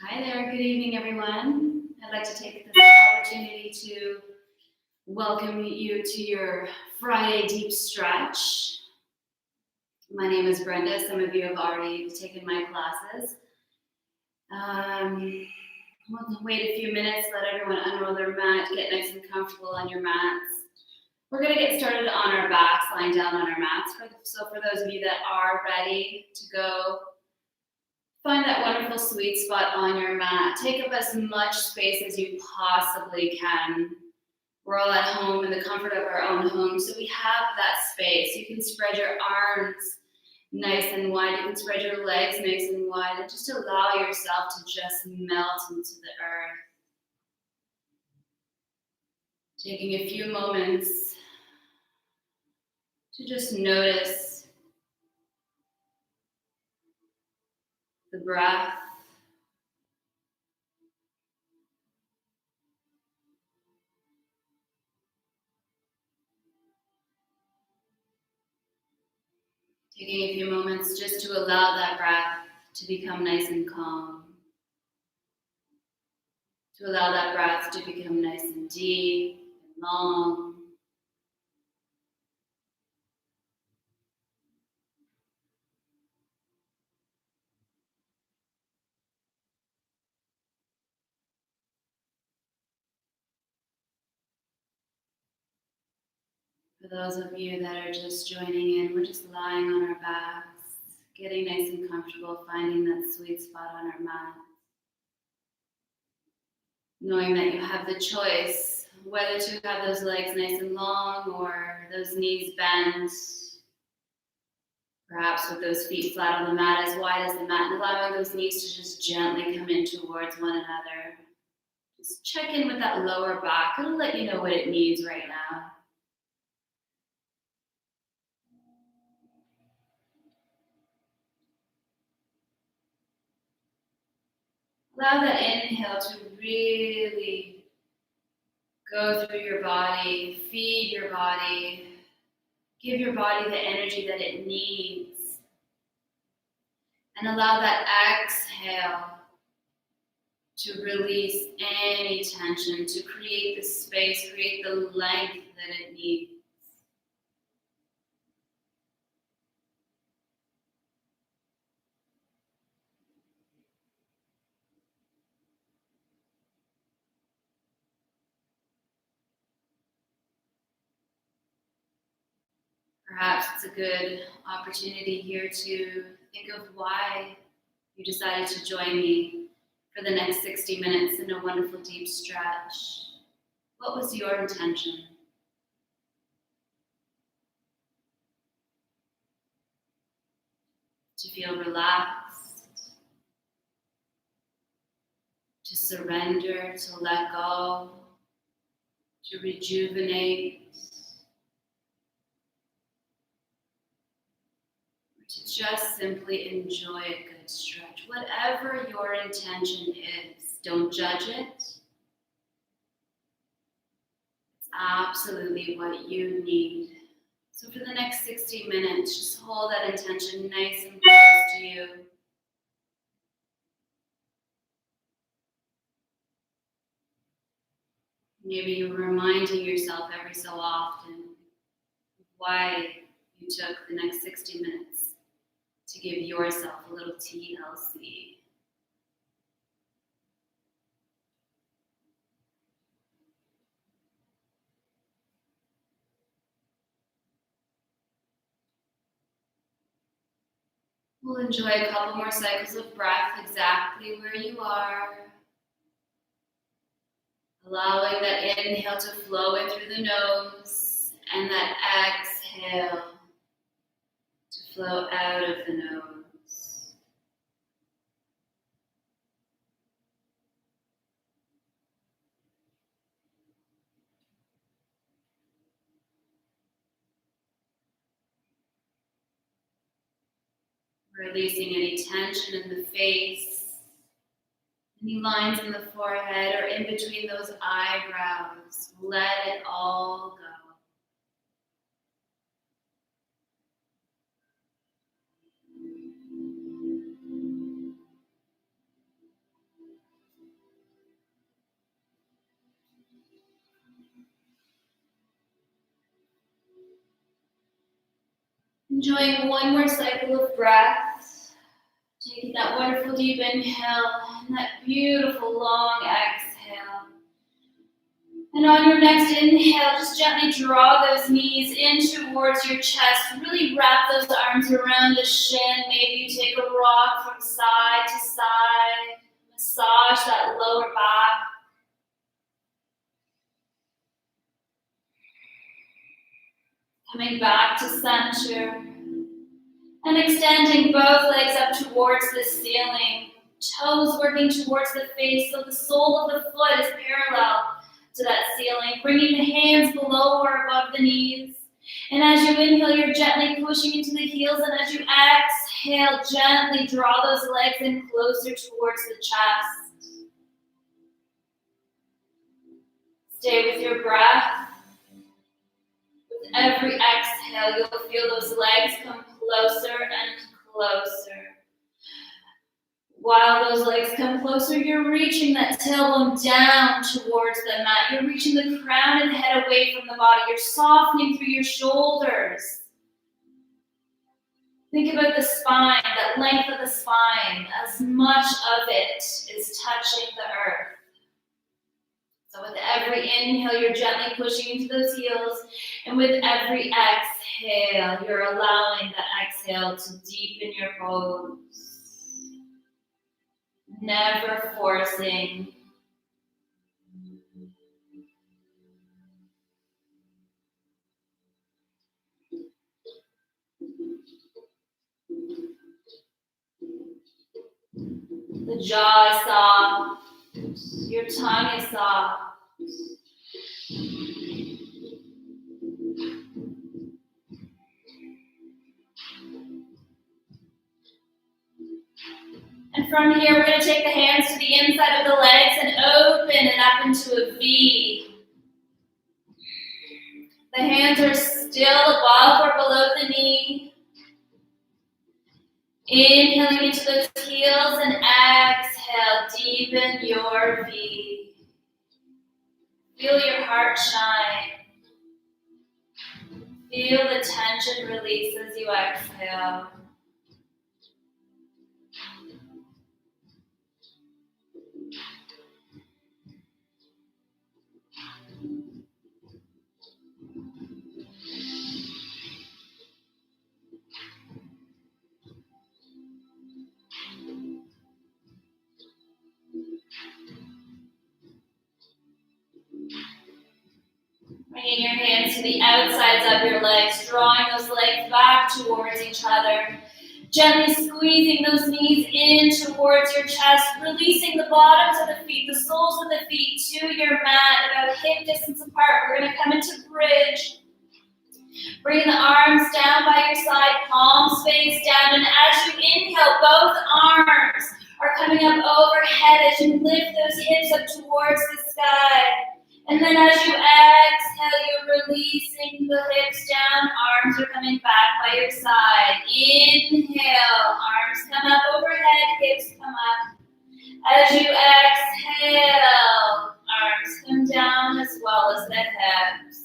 Hi there, good evening everyone. I'd like to take this opportunity to welcome you to your Friday deep stretch. My name is Brenda. Some of you have already taken my classes. We'll wait a few minutes, let everyone unroll their mat, get nice and comfortable on your mats. We're going to get started on our backs, lying down on our mats. So for those of you that are ready to go, find that wonderful sweet spot on your mat. Take up as much space as you possibly can. We're all at home in the comfort of our own home, so we have that space. You can spread your arms nice and wide. You can spread your legs nice and wide, and just allow yourself to just melt into the earth. Taking a few moments to just notice the breath. Taking a few moments just to allow that breath to become nice and calm. To allow that breath to become nice and deep and long. For those of you that are just joining in, we're just lying on our backs, getting nice and comfortable, finding that sweet spot on our mat. Knowing that you have the choice whether to have those legs nice and long or those knees bent, perhaps with those feet flat on the mat, as wide as the mat, and allowing those knees to just gently come in towards one another. Just check in with that lower back. It'll let you know what it needs right now. Allow that inhale to really go through your body, feed your body, give your body the energy that it needs. And allow that exhale to release any tension, to create the space, create the length that it needs. Perhaps it's a good opportunity here to think of why you decided to join me for the next 60 minutes in a wonderful deep stretch. What was your intention? To feel relaxed, to surrender, to let go, to rejuvenate, to just simply enjoy a good stretch. Whatever your intention is, don't judge it. It's absolutely what you need. So for the next 60 minutes, just hold that intention nice and close to you. Maybe you're reminding yourself every so often why you took the next 60 minutes to give yourself a little TLC. We'll enjoy a couple more cycles of breath exactly where you are. Allowing that inhale to flow in through the nose and that exhale to flow out of the nose. Releasing any tension in the face, any lines in the forehead or in between those eyebrows. Let it all go. Enjoying one more cycle of breath. Taking that wonderful deep inhale and that beautiful long exhale. And on your next inhale, just gently draw those knees in towards your chest. Really wrap those arms around the shin. Maybe you take a rock from side to side. Massage that lower back. Coming back to center. And extending both legs up towards the ceiling. Toes working towards the face, so the sole of the foot is parallel to that ceiling. Bringing the hands below or above the knees. And as you inhale, you're gently pushing into the heels. And as you exhale, gently draw those legs in closer towards the chest. Stay with your breath. With every exhale, you'll feel those legs come closer and closer. While those legs come closer, you're reaching that tailbone down towards the mat. You're reaching the crown and head away from the body. You're softening through your shoulders. Think about the spine, that length of the spine. As much of it is touching the earth. So with every inhale, you're gently pushing into those heels. And with every exhale, you're allowing that exhale to deepen your pose. Never forcing. The jaw is soft. Your tongue is soft. And from here, we're going to take the hands to the inside of the legs and open it up into a V. The hands are still above or below the knee. Inhaling into those heels and exhale, deepen your V. Feel your heart shine. Feel the tension release as you exhale. Bringing your hands to the outsides of your legs, drawing those legs back towards each other. Gently squeezing those knees in towards your chest, releasing the bottoms of the feet, the soles of the feet to your mat, about hip distance apart. We're going to come into bridge. Bring the arms down by your side, palms face down, and as you inhale, both arms are coming up overhead as you lift those hips up towards the sky. And then as you exhale, you're releasing the hips down, arms are coming back by your side. Inhale, arms come up overhead, hips come up. As you exhale, arms come down as well as the hips.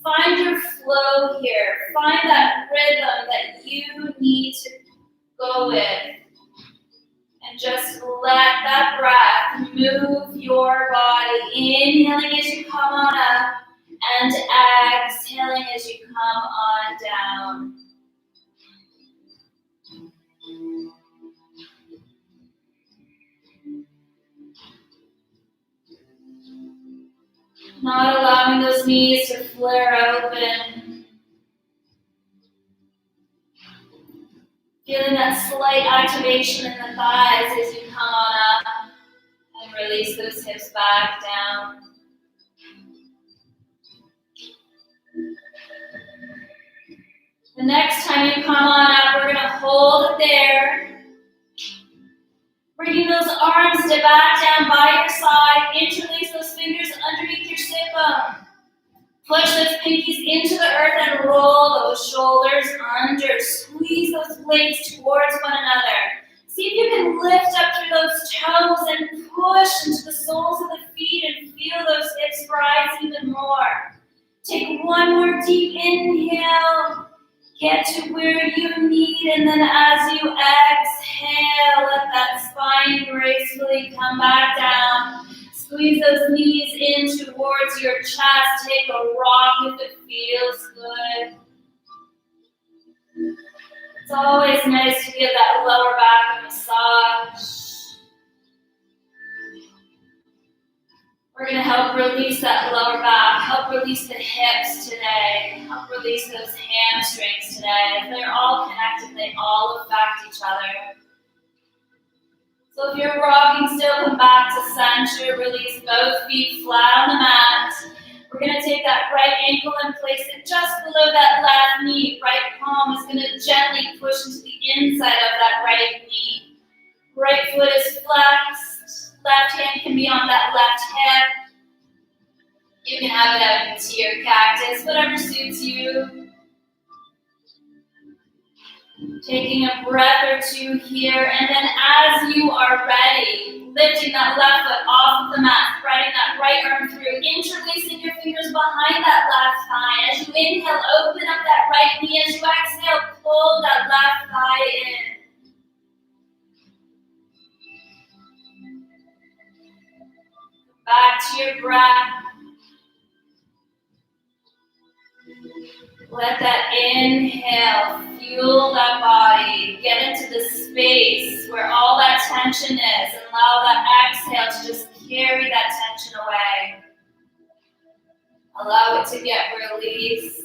Find your flow here. Find that rhythm that you need to go with. And just let that breath move your body. Inhaling as you come on up and exhaling as you come on down. Not allowing those knees to flare open. Feeling that slight activation in the thighs as you come on up and release those hips back down. The next time you come on up, we're going to hold it there. Bringing those arms back down by your side. Interlace those fingers underneath your sit bone. Push those pinkies into the earth and roll those shoulders under. Squeeze those blades towards one another. See if you can lift up through those toes and push into the soles of the feet and feel those hips rise even more. Take one more deep inhale. Get to where you need, and then as you exhale, let that spine gracefully come back down. Squeeze those knees in towards your chest. Take a rock if it feels good. It's always nice to give that lower back a massage. We're going to help release that lower back, help release the hips today, help release those hamstrings today. If they're all connected, they all affect each other. So if you're rocking still, come back to center, release both feet flat on the mat. We're going to take that right ankle and place it just below that left knee. Right palm is going to gently push into the inside of that right knee. Right foot is flexed. Left hand can be on that left hip. You can have it out into your cactus, whatever suits you. Taking a breath or two here, and then as you are ready, lifting that left foot off of the mat, threading that right arm through, interlacing your fingers behind that left thigh. As you inhale, open up that right knee. As you exhale, pull that left thigh in. Back to your breath. Let that inhale fuel that body. Get into the space where all that tension is, and allow that exhale to just carry that tension away. Allow it to get released.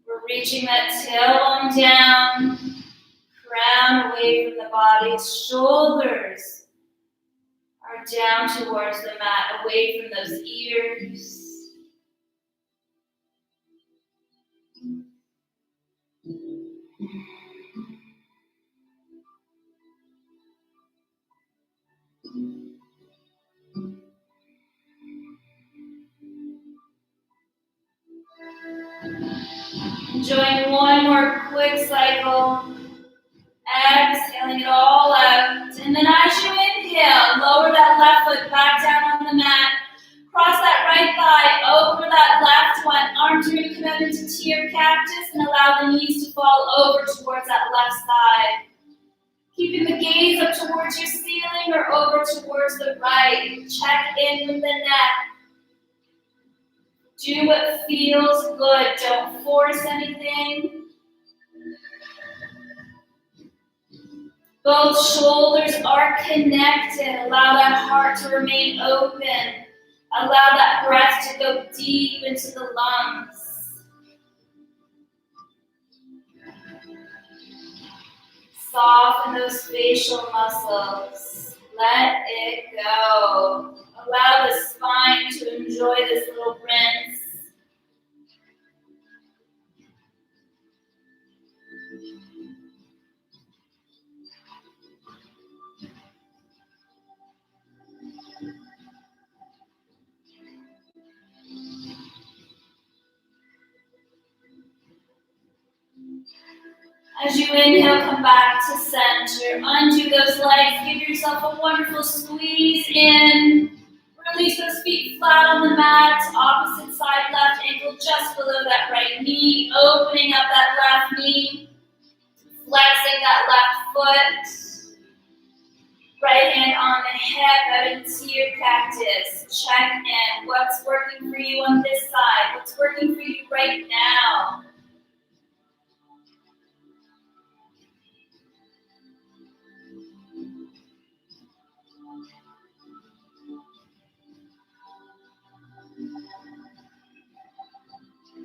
We're reaching that tailbone down, crown away from the body, shoulders are down towards the mat, away from those ears. Enjoying one more quick cycle. Exhaling it all out. And then as you inhale, lower that left foot back down on the mat. Cross that right thigh over that left one. Arms are going to come out into tear cactus and allow the knees to fall over towards that left side. Keeping the gaze up towards your ceiling or over towards the right. Check in with the neck. Do what feels good. Don't force anything. Both shoulders are connected. Allow that heart to remain open. Allow that breath to go deep into the lungs. Soften those facial muscles. Let it go. Allow the spine to enjoy this little rinse. As you inhale, come back to center. Undo those legs. Give yourself a wonderful squeeze in. Release those feet flat on the mat. Opposite side, left ankle just below that right knee. Opening up that left knee. Flexing that left foot. Right hand on the hip, out into your cactus. Check in. What's working for you on this side? What's working for you right now?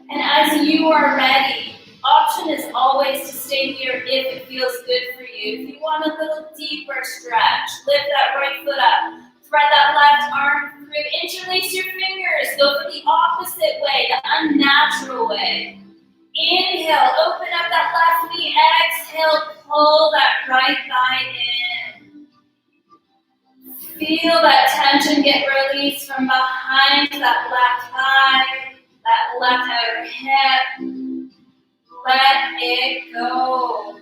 And as you are ready, option is always to stay here if it feels good for you. If you want a little deeper stretch, lift that right foot up. Thread that left arm through. Interlace your fingers. Go for the opposite way, the unnatural way. Inhale, open up that left knee. Exhale, pull that right thigh in. Feel that tension get released from behind that left thigh, that left outer hip. Let it go.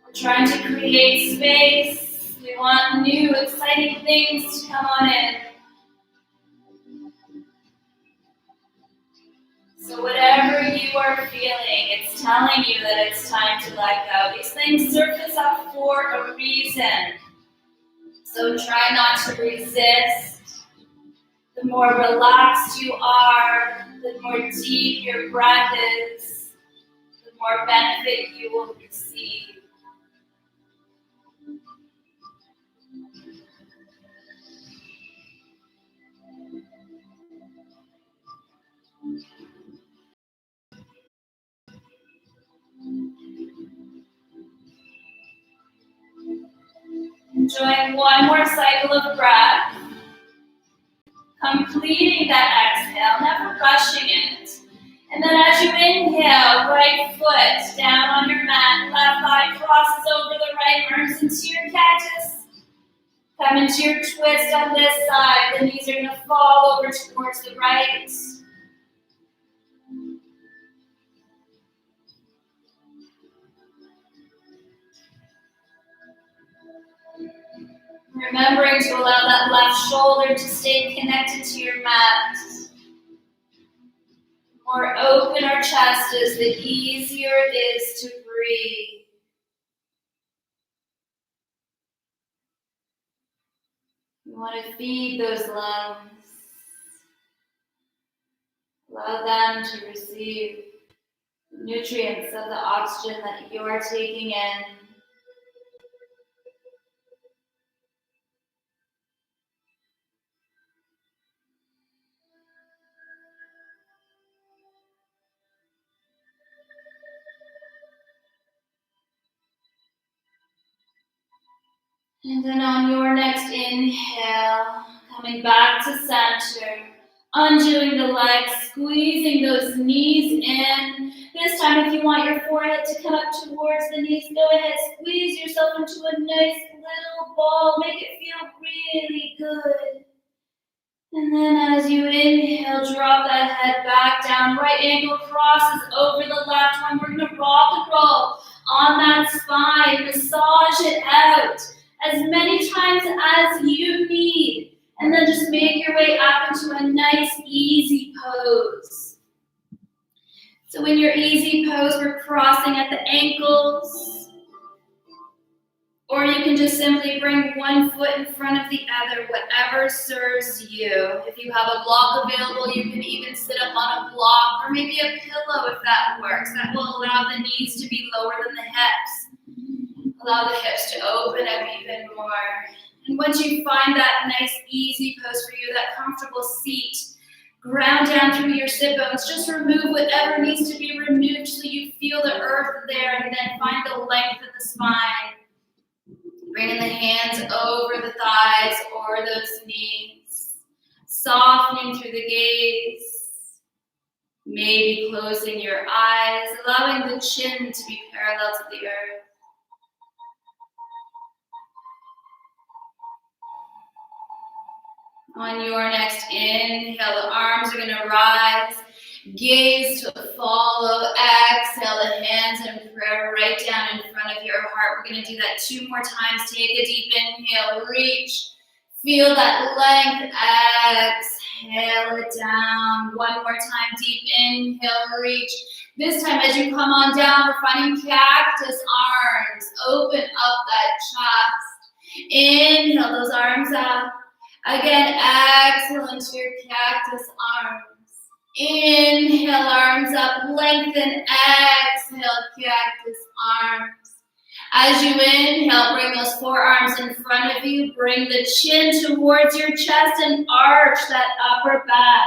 We're trying to create space. We want new, exciting things to come on in. telling you that it's time to let go. These things surface up for a reason. So try not to resist. The more relaxed you are, the more deep your breath is, the more benefit you will receive. Enjoying one more cycle of breath. Completing that exhale, never rushing it. And then as you inhale, right foot down on your mat, left thigh crosses over the right, arms into your cactus. Come into your twist on this side. The knees are going to fall over towards the right. Remembering to allow that left shoulder to stay connected to your mat. The more open our chest is, the easier it is to breathe. You want to feed those lungs. Allow them to receive the nutrients of the oxygen that you are taking in. And then on your next inhale, coming back to center, undoing the legs, squeezing those knees in. This time, if you want your forehead to come up towards the knees, go ahead, squeeze yourself into a nice little ball. Make it feel really good. And then as you inhale, drop that head back down. Right ankle crosses over the left one. We're going to rock and roll on that spine. Massage it out as many times as you need. And then just make your way up into a nice, easy pose. So in your easy pose, we're crossing at the ankles. Or you can just simply bring one foot in front of the other, whatever serves you. If you have a block available, you can even sit up on a block or maybe a pillow if that works. That will allow the knees to be lower than the hips. Allow the hips to open up even more. And once you find that nice, easy pose for you, that comfortable seat, ground down through your sit bones. Just remove whatever needs to be removed so you feel the earth there, and then find the length of the spine. Bringing the hands over the thighs or those knees. Softening through the gaze. Maybe closing your eyes, allowing the chin to be parallel to the earth. On your next inhale, the arms are going to rise. Gaze to follow. Exhale, the hands in prayer right down in front of your heart. We're going to do that 2 more times. Take a deep inhale. Reach. Feel that length. Exhale it down. 1 more time. Deep inhale. Reach. This time as you come on down, we're finding cactus arms. Open up that chest. Inhale those arms up. Again, exhale into your cactus arms. Inhale, arms up, lengthen, exhale, cactus arms. As you inhale, bring those forearms in front of you. Bring the chin towards your chest and arch that upper back.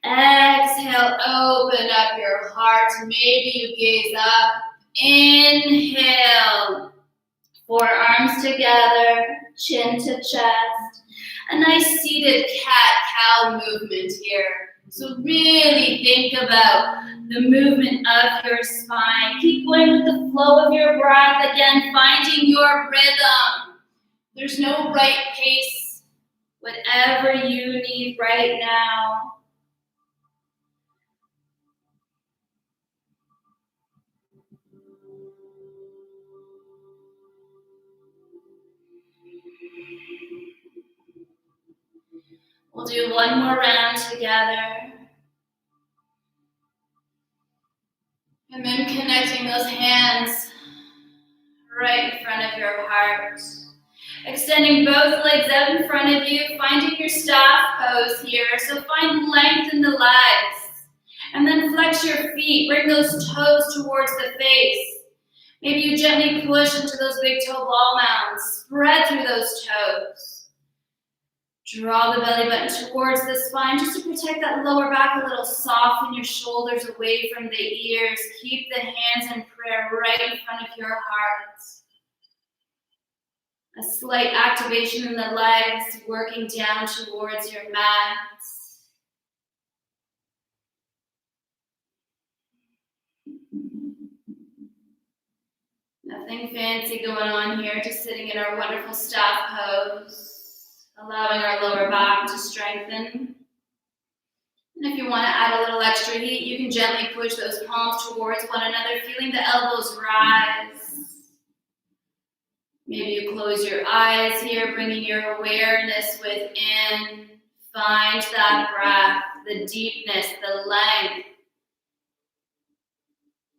Exhale, open up your heart. Maybe you gaze up. Inhale, forearms together, chin to chest. A nice seated cat-cow movement here. So really think about the movement of your spine. Keep going with the flow of your breath. Again, finding your rhythm. There's no right pace. Whatever you need right now. We'll do 1 more round together. And then connecting those hands right in front of your heart. Extending both legs out in front of you, finding your staff pose here. So find length in the legs. And then flex your feet. Bring those toes towards the face. Maybe you gently push into those big toe ball mounds. Spread through those toes. Draw the belly button towards the spine just to protect that lower back a little. Soften your shoulders away from the ears. Keep the hands in prayer right in front of your heart. A slight activation in the legs, working down towards your mat. Nothing fancy going on here, just sitting in our wonderful staff pose, allowing our lower back to strengthen. And if you want to add a little extra heat, you can gently push those palms towards one another, feeling the elbows rise. Maybe you close your eyes here, bringing your awareness within. Find that breath, the deepness, the length.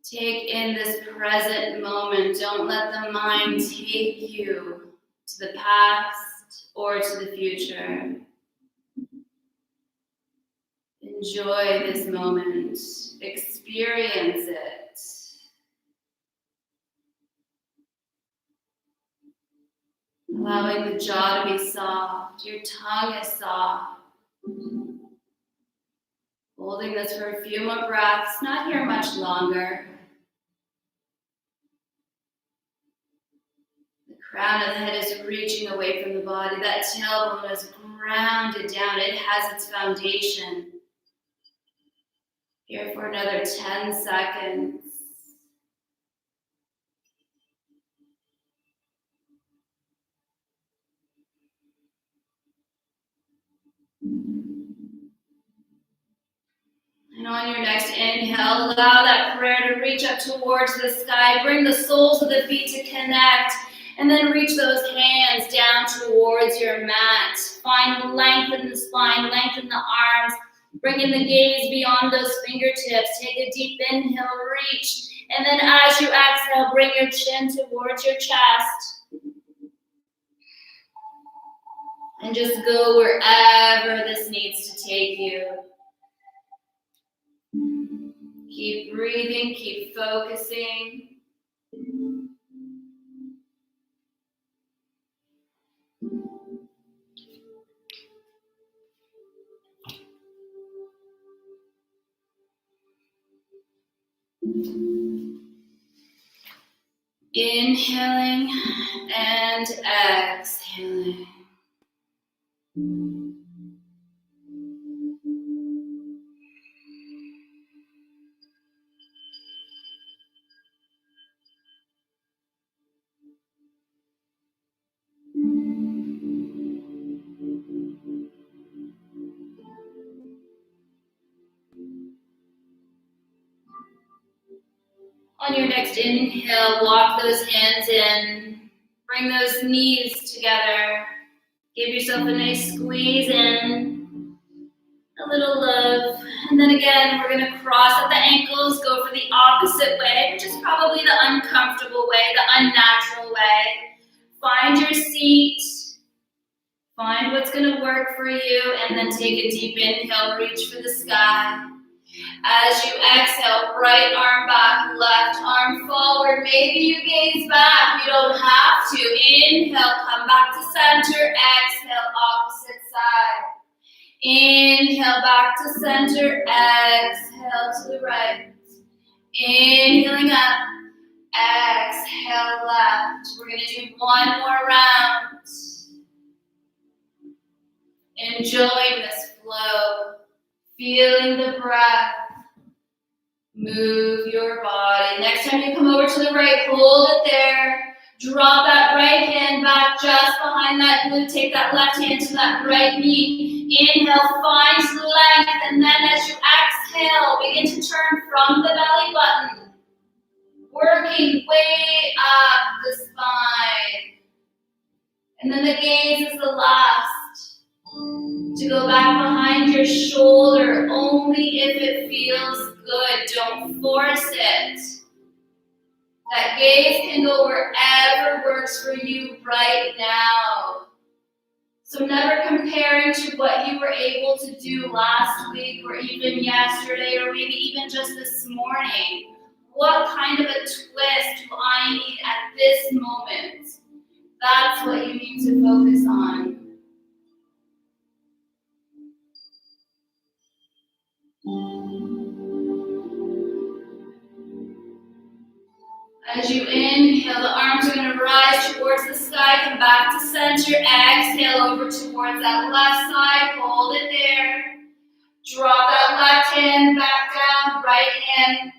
Take in this present moment. Don't let the mind take you to the past or to the future. Enjoy this moment. Experience it. Allowing the jaw to be soft. Your tongue is soft. Holding this for a few more breaths. Not here much longer. The crown of the head is reaching away from the body. That tailbone is grounded down. It has its foundation. Here for another 10 seconds. And on your next inhale, allow that prayer to reach up towards the sky. Bring the soles of the feet to connect. And then reach those hands down towards your mat. Find length in the spine, lengthen the arms. Bringing the gaze beyond those fingertips. Take a deep inhale, reach. And then as you exhale, bring your chin towards your chest. And just go wherever this needs to take you. Keep breathing, keep focusing. Inhaling and exhaling. On your next inhale, walk those hands in. Bring those knees together. Give yourself a nice squeeze in. A little love. And then again, we're going to cross at the ankles, go for the opposite way, which is probably the uncomfortable way, the unnatural way. Find your seat. Find what's going to work for you, and then take a deep inhale, reach for the sky. As you exhale, right arm back, left arm forward. Maybe you gaze back. You don't have to. Inhale, come back to center. Exhale, opposite side. Inhale, back to center. Exhale to the right. Inhaling up. Exhale, left. We're going to do one more round. Enjoying this flow. Feeling the breath. Move your body. Next time you come over to the right, hold it there. Drop that right hand back just behind that glute. Take that left hand to that right knee. Inhale, find length. And then as you exhale, begin to turn from the belly button. Working way up the spine. And then the gaze is the last. To go back behind your shoulder only if it feels good. Don't force it. That gaze can go wherever works for you right now. So never comparing to what you were able to do last week or even yesterday or maybe even just this morning. What kind of a twist do I need at this moment? That's what you need to focus on. As you inhale, the arms are going to rise towards the sky, come back to center, exhale over towards that left side, hold it there. Drop that left hand back down, right hand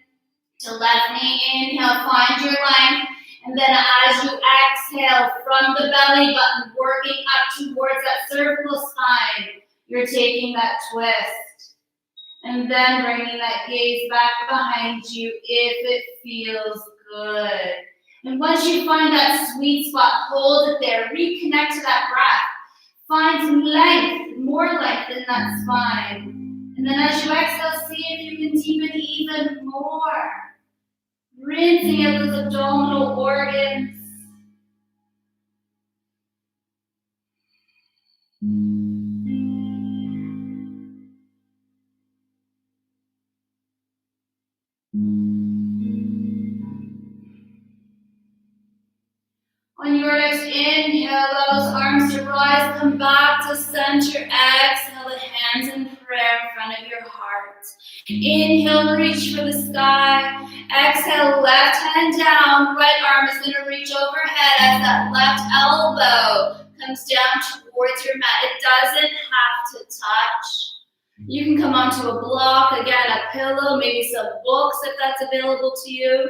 to left knee, inhale, find your length. And then as you exhale from the belly button, working up towards that cervical spine, you're taking that twist. And then bringing that gaze back behind you if it feels good. And once you find that sweet spot, hold it there. Reconnect to that breath. Find some length, more length in that spine. And then as you exhale, see if you can deepen even more. Rinsing out those abdominal organs. On your next inhale, allow those arms to rise, come back to center. Exhale the hands in prayer in front of your heart. Inhale, reach for the sky. Exhale, left hand down. Right arm is going to reach overhead as that left elbow comes down towards your mat. It doesn't have to touch. You can come onto a block, again, a pillow, maybe some books if that's available to you.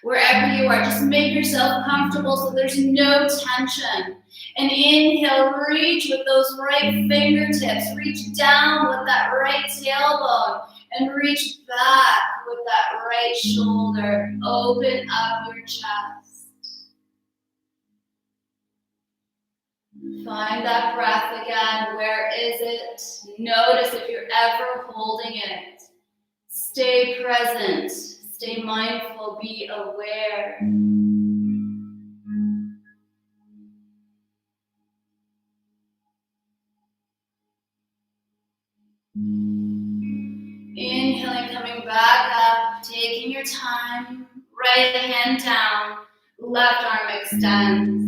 Wherever you are, just make yourself comfortable so there's no tension. And inhale, reach with those right fingertips. Reach down with that right tailbone. And reach back with that right shoulder. Open up your chest. Find that breath again. Where is it? Notice if you're ever holding it. Stay present. Stay mindful, be aware. Inhaling, coming back up, taking your time. Right hand down, left arm extends.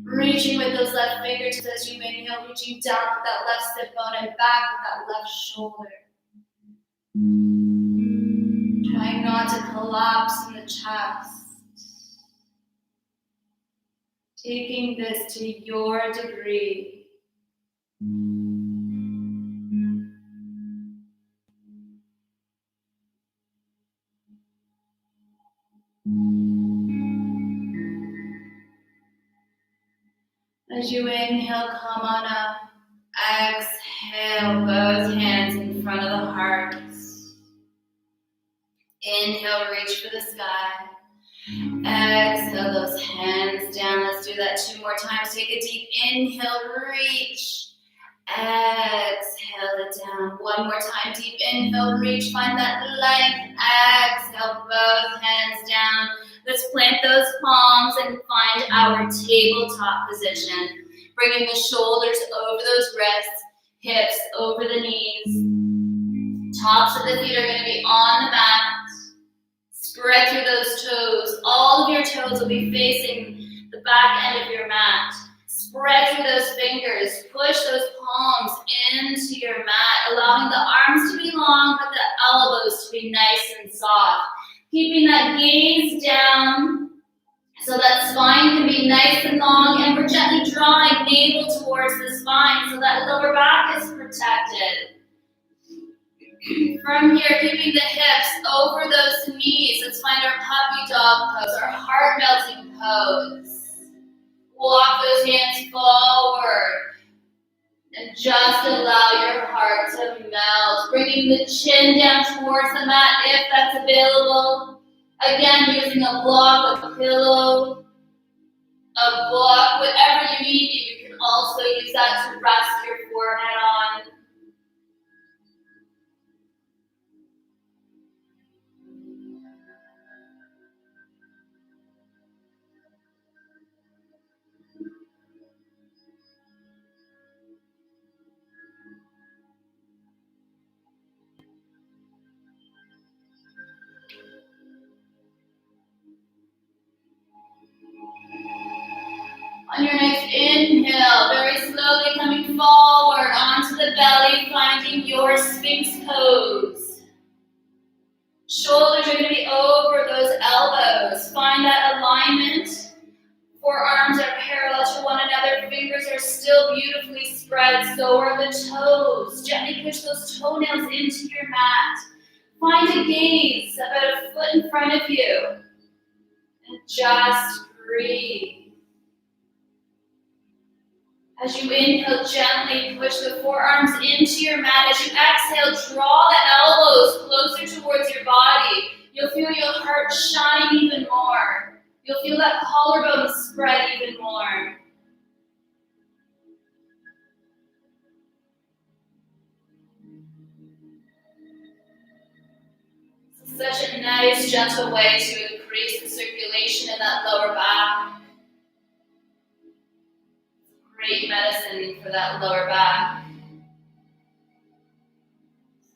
Reaching with those left fingertips as you inhale, reaching down with that left sit bone and back with that left shoulder. Trying not to collapse in the chest. Taking this to your degree. As you inhale, come on up. Exhale, both hands in front of the heart. Inhale, reach for the sky. Exhale, those hands down. Let's do that 2 more times. Take a deep inhale, reach. Exhale it down. 1 more time, deep inhale, reach. Find that length. Exhale, both hands down. Let's plant those palms and find our tabletop position. Bringing the shoulders over those wrists, hips over the knees. Tops of the feet are going to be on the mat. Spread through those toes. All of your toes will be facing the back end of your mat. Spread through those fingers. Push those palms into your mat, allowing the arms to be long, but the elbows to be nice and soft. Keeping that gaze down so that spine can be nice and long, and we're gently drawing navel towards the spine so that lower back is protected. From here, keeping the hips over those knees. Let's find our puppy dog pose, our heart melting pose. Walk those hands forward. And just allow your heart to melt. Bringing the chin down towards the mat if that's available. Again, using a block, a pillow, a book, whatever you need. You can also use that to rest your forehead on. On your next inhale, very slowly coming forward onto the belly, finding your Sphinx pose. Shoulders are going to be over those elbows. Find that alignment. Forearms are parallel to one another. Fingers are still beautifully spread. So are the toes. Gently push those toenails into your mat. Find a gaze about a foot in front of you. And just breathe. As you inhale, gently push the forearms into your mat. As you exhale, draw the elbows closer towards your body. You'll feel your heart shine even more. You'll feel that collarbone spread even more. Such a nice, gentle way to increase the circulation in that lower back. Great medicine for that lower back.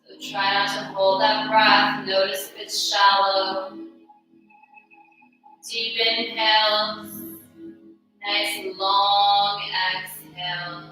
So try not to hold that breath. Notice if it's shallow. Deep inhales. Nice long exhale.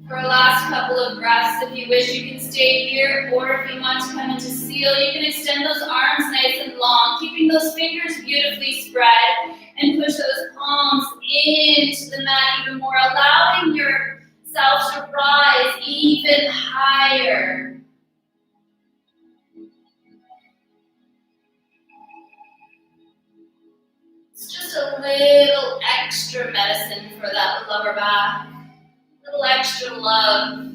For our last couple of breaths, if you wish, you can stay here, or if you want to come into seal, you can extend those arms nice and long, keeping those fingers beautifully spread, and push those palms into the mat even more, allowing yourself to rise even higher. It's just a little extra medicine for that lower back. Little extra love.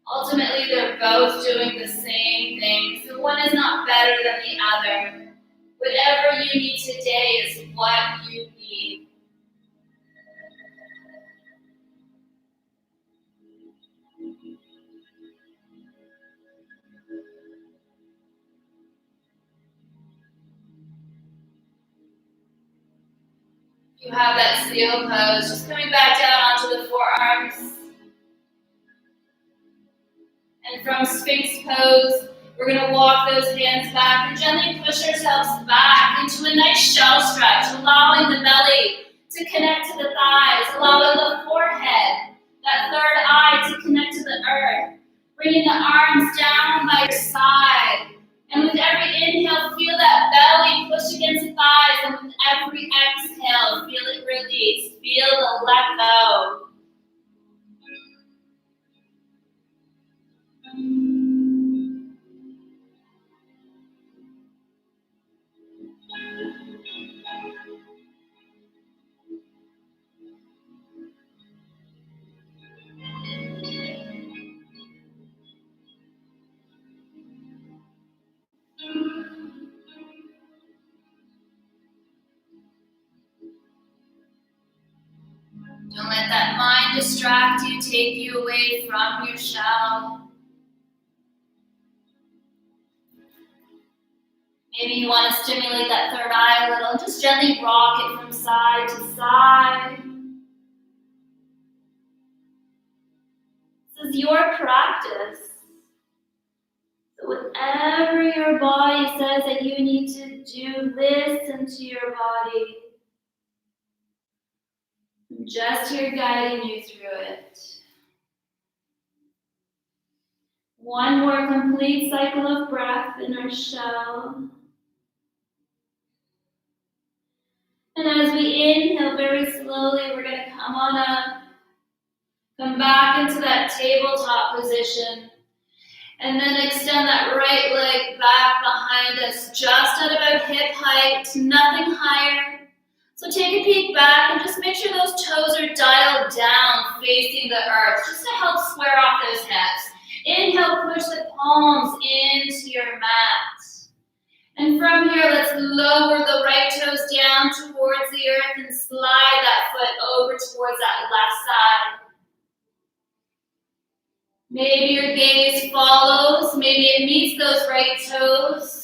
Ultimately, they're both doing the same thing, so one is not better than the other. Whatever you need today is what you need. You have that seal pose, just coming back down onto the forearms. And from Sphinx pose, we're going to walk those hands back and gently push ourselves back into a nice shell stretch, allowing the belly to connect to the thighs, allowing the forehead, that third eye, to connect to the earth. Bringing the arms down by your side. And with every inhale, feel that belly push against the thighs. And with every exhale, feel it release. Feel the let go. Don't let that mind distract you, take you away from your shell. Maybe you want to stimulate that third eye a little. Just gently rock it from side to side. This is your practice. So whatever your body says that you need to do, listen to your body. I'm just here guiding you through it. One more complete cycle of breath in our shell. And as we inhale very slowly, we're going to come on up. Come back into that tabletop position. And then extend that right leg back behind us, just at about hip height, nothing higher. So take a peek back and just make sure those toes are dialed down, facing the earth, just to help square off those hips. Inhale, push the palms into your mat. And from here, let's lower the right toes down towards the earth and slide that foot over towards that left side. Maybe your gaze follows, maybe it meets those right toes.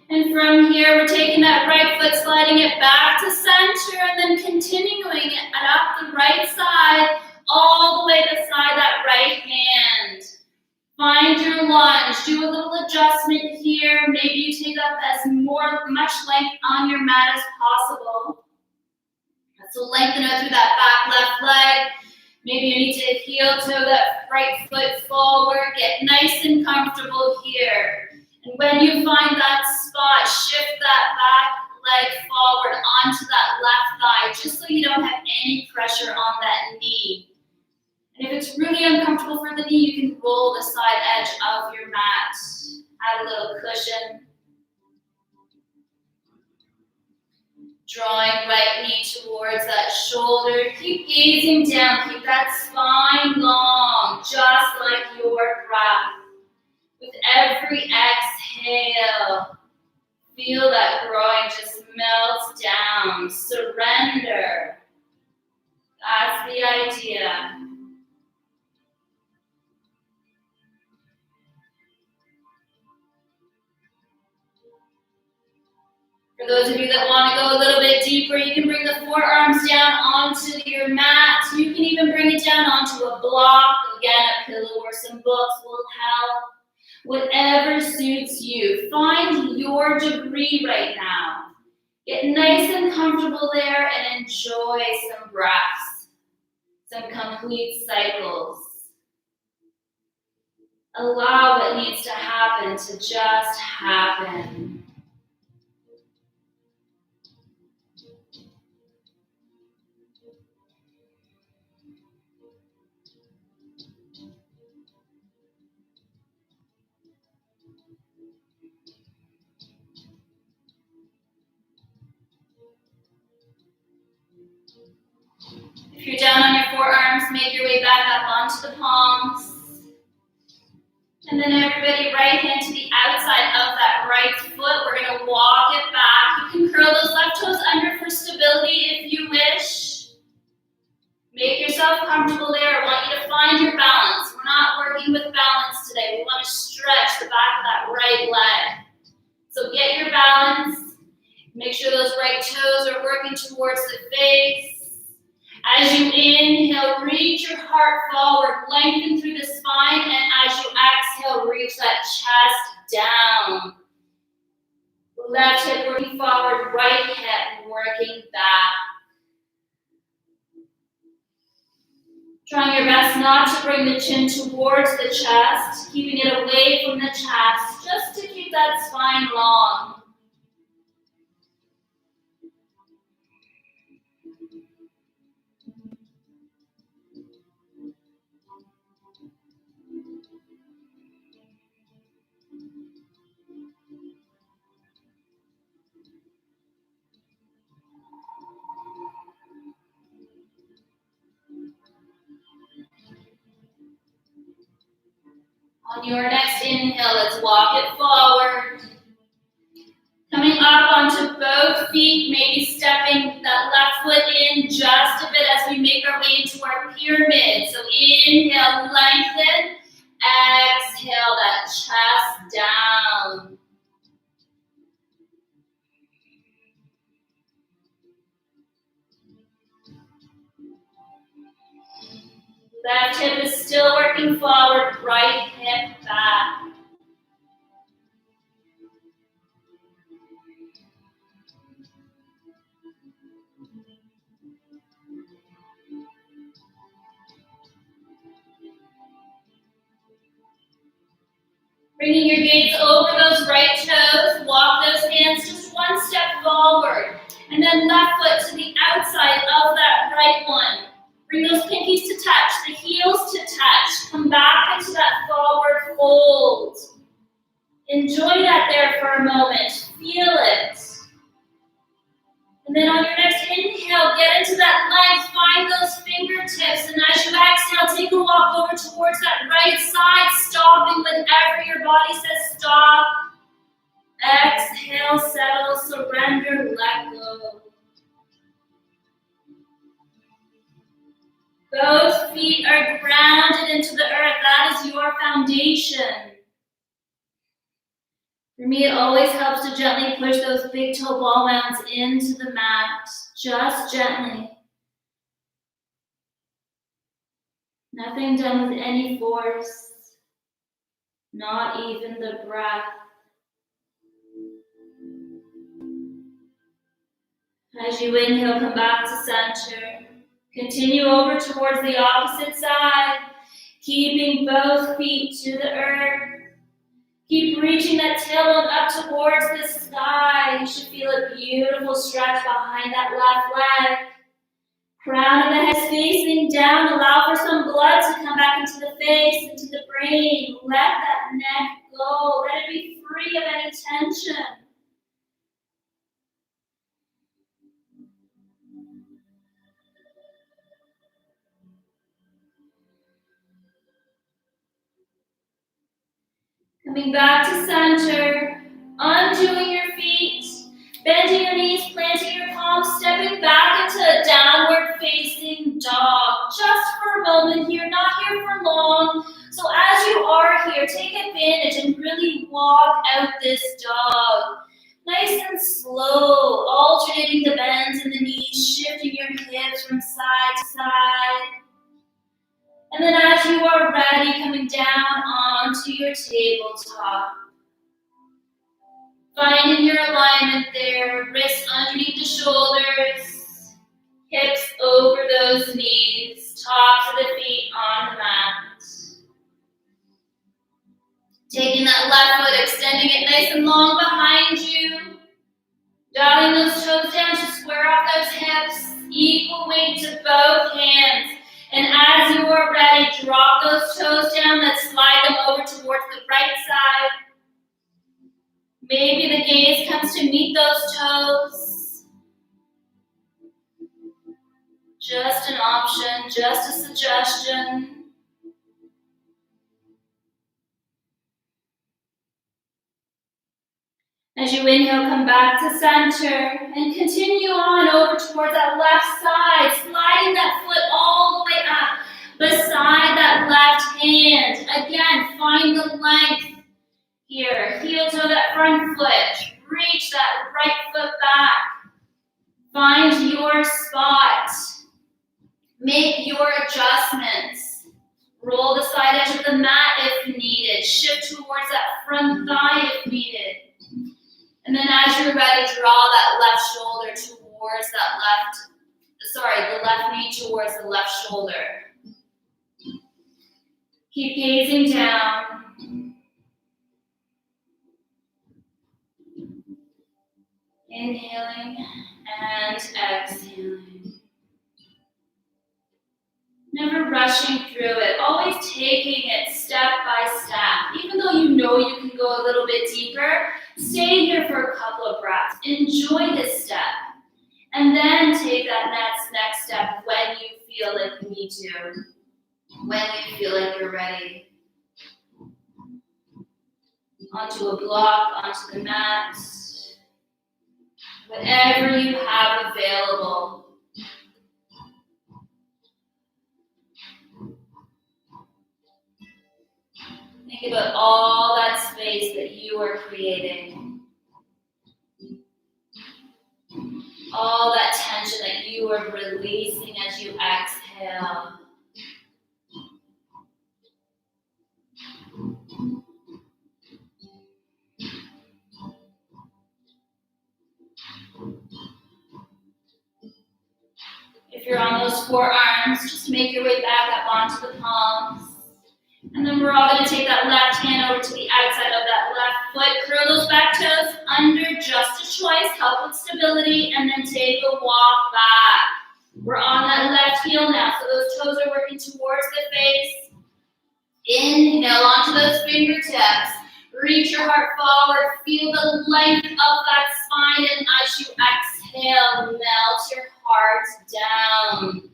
And from here, we're taking that right foot, sliding it back to center, and then continuing it up the right side, all the way beside that right hand. Find your lunge, do a little adjustment here. Maybe you take up much length on your mat as possible. So lengthen out through that back left leg. Maybe you need to heel toe that right foot forward. Get nice and comfortable here. And when you find that spot, shift that back leg forward onto that left thigh, just so you don't have any pressure on that knee. And if it's really uncomfortable for the knee, you can roll the side edge of your mat. Add a little cushion. Drawing right knee towards that shoulder. Keep gazing down. Keep that spine long, just like your breath. With every exhale, feel that groin just melts down. Surrender. That's the idea. For those of you that want to go a little bit deeper, you can bring the forearms down onto your mat. You can even bring it down onto a block. Again, a pillow or some books will help. Whatever suits you. Find your degree right now. Get nice and comfortable there and enjoy some breaths, some complete cycles. Allow what needs to happen to just happen. If you're down on your forearms, make your way back up onto the palms. And then everybody, right hand to the outside of that right foot. We're going to walk it back. You can curl those left toes under for stability if you wish. Make yourself comfortable there. I want you to find your balance. We're not working with balance today. We want to stretch the back of that right leg. So get your balance. Make sure those right toes are working towards the face. As you inhale, reach your heart forward, lengthen through the spine, and as you exhale, reach that chest down. Left hip working forward, right hip working back. Trying your best not to bring the chin towards the chest, keeping it away from the chest, just to keep that spine long. On your next inhale, let's walk it forward. Coming up onto both feet, maybe stepping that left foot in just a bit as we make our way into our pyramid. So inhale, lengthen. Exhale, that chest down. Left hip is still working forward, right hip back. Bringing your gaze over those right toes, walk walk those hands just one step forward. And then left foot to the outside of that right one. Bring those pinkies to touch, the heels to touch. Come back into that forward fold. Enjoy that there for a moment. Feel it. And then on your next inhale, get into that length. Find those fingertips. And as you exhale, take a walk over towards that right side, stopping whenever your body says stop. Exhale, settle, surrender, let go. Both feet are grounded into the earth. That is your foundation. For me, it always helps to gently push those big toe ball mounds into the mat, just gently. Nothing done with any force, not even the breath. As you inhale, come back to center. Continue over towards the opposite side, keeping both feet to the earth. Keep reaching that tailbone up towards the sky. You should feel a beautiful stretch behind that left leg. Crown of the head facing down. Allow for some blood to come back into the face, into the brain. Let that neck go. Let it be free of any tension. Coming back to center, undoing your feet, bending your knees, planting your palms, stepping back into a downward facing dog. Just for a moment here, not here for long. So as you are here, take advantage and really walk out this dog. Nice and slow, alternating the bends in the knees, shifting your hips from side to side. And then as you are ready, coming down onto your tabletop. Finding your alignment there, wrists underneath the shoulders, hips over those knees, tops of the feet on the mat. Taking that left foot, extending it nice and long behind you. Dialing those toes down to square off those hips, equal weight to both hands. And as you are ready, drop those toes down, let's slide them over towards the right side. Maybe the gaze comes to meet those toes. Just an option, just a suggestion. As you inhale, come back to center and continue on over towards that left side, sliding that foot all the way up beside that left hand. Again, find the length here. Heel toe that front foot. Reach that right foot back. Find your spot. Make your adjustments. Roll the side edge of the mat if needed. Shift towards that front thigh if needed. And then as you're ready, draw that left shoulder towards the left knee towards the left shoulder. Keep gazing down. Inhaling and exhaling. Never rushing through it, always taking it step by step. Even though you know you can go a little bit deeper, stay here for a couple of breaths. Enjoy this step. And then take that next step when you feel like you need to. When you feel like you're ready. Onto a block, onto the mat. Whatever you have available. Think about all that space that you are creating. All that tension that you are releasing as you exhale. If you're on those forearms, just make your way back up onto the palms. And And then we're all going to take that left hand over to the outside of that left foot. Curl those back toes under, just a choice. Help with stability, and then take a walk back. We're on that left heel now, so those toes are working towards the face. Inhale onto those fingertips. Reach your heart forward. Feel the length of that spine, and as you exhale, melt your heart down.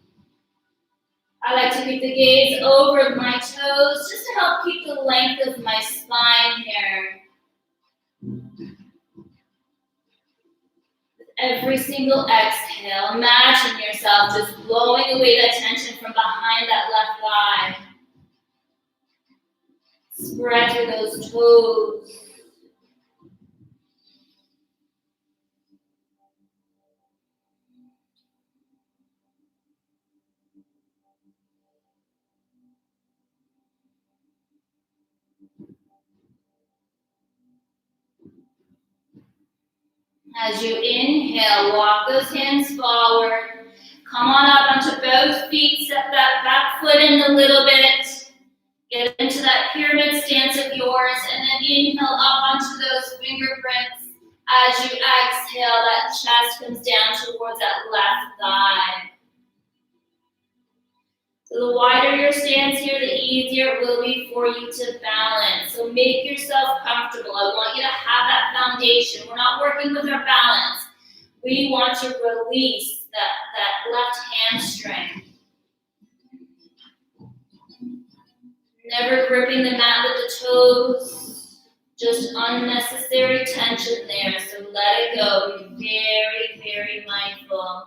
I like to keep the gaze over my toes just to help keep the length of my spine here. With every single exhale, imagine yourself just blowing away that tension from behind that left thigh. Spread through those toes. As you inhale, walk those hands forward. Come on up onto both feet. Step that back foot in a little bit. Get into that pyramid stance of yours, and then inhale up onto those fingerprints. As you exhale, that chest comes down towards that left thigh. So the wider your stance here, the easier it will be for you to balance. So make yourself comfortable. I want you to have that foundation. We're not working with our balance. We want to release that left hamstring. Never gripping the mat with the toes. Just unnecessary tension there. So let it go. Be very, very mindful.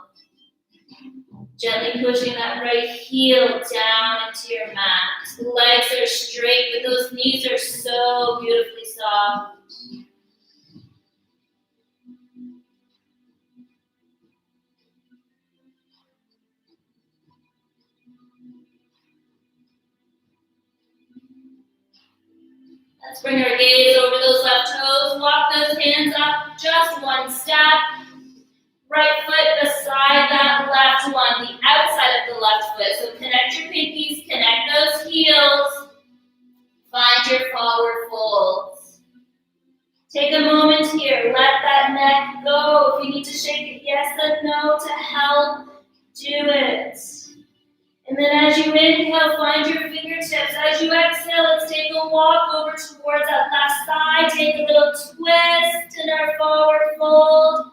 Gently pushing that right heel down into your mat. The legs are straight, but those knees are so beautifully soft. Let's bring our gaze over those left toes. Walk those hands up just one step. Right foot beside that left one, the outside of the left foot. So connect your pinkies, connect those heels. Find your forward folds. Take a moment here. Let that neck go. If you need to shake it yes and no to help, do it. And then as you inhale, find your fingertips. As you exhale, let's take a walk over towards that left side. Take a little twist in our forward fold.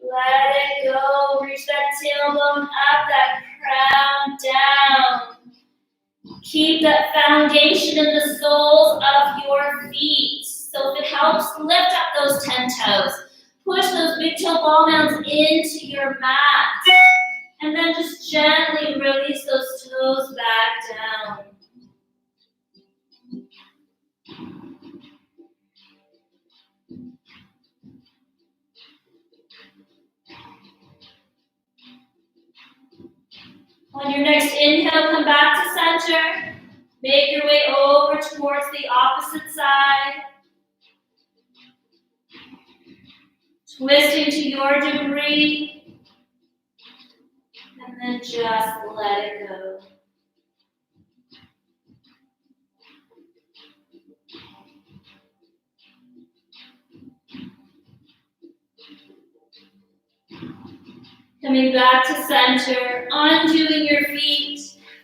Let it go. Reach that tailbone up, that crown down. Keep that foundation in the soles of your feet. So if it helps, lift up those 10 toes. Push those big toe ball mounds into your mat. And then just gently release those toes back down. On your next inhale, come back to center. Make your way over towards the opposite side. Twisting to your degree. And then just let it go. Coming back to center, undoing your feet,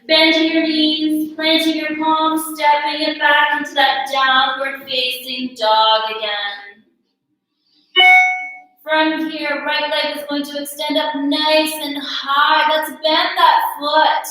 bending your knees, planting your palms, stepping it back into that downward facing dog again. From here, right leg is going to extend up nice and high. Let's bend that foot.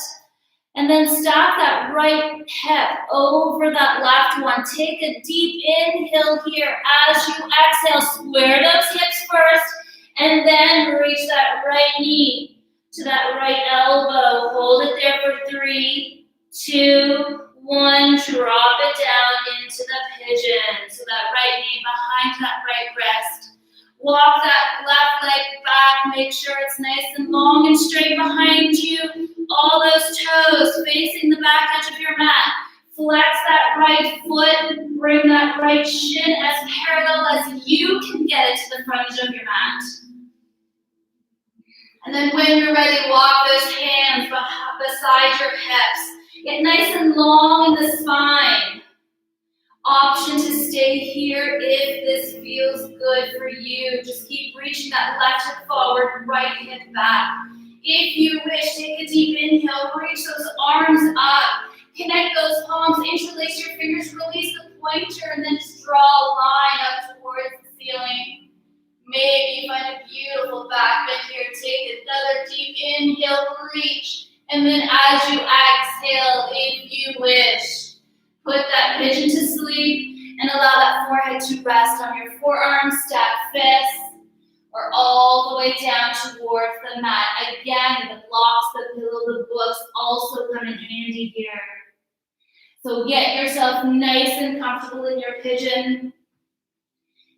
And then stack that right hip over that left one. Take a deep inhale here. As you exhale, square those hips first. And then reach that right knee to that right elbow. Hold it there for 3, 2, 1. Drop it down into the pigeon. So that right knee behind that right wrist. Walk that left leg back. Make sure it's nice and long and straight behind you. All those toes facing the back edge of your mat. Flex that right foot. Bring that right shin as parallel as you can get it to the front edge of your mat. And then when you're ready, walk those hands beside your hips. Get nice and long in the spine. Option to stay here if this feels good for you. Just keep reaching that left hip forward, right hip back. If you wish, take a deep inhale, reach those arms up. Connect those palms, interlace your fingers, release the pointer, and then just draw a line up towards the ceiling. Maybe you find a beautiful back bend here. Take another deep inhale, reach. And then as you exhale, if you wish, put that pigeon to sleep and allow that forehead to rest on your forearms, step fists, or all the way down towards the mat. Again, the blocks, the pillow, the books also come in handy here. So get yourself nice and comfortable in your pigeon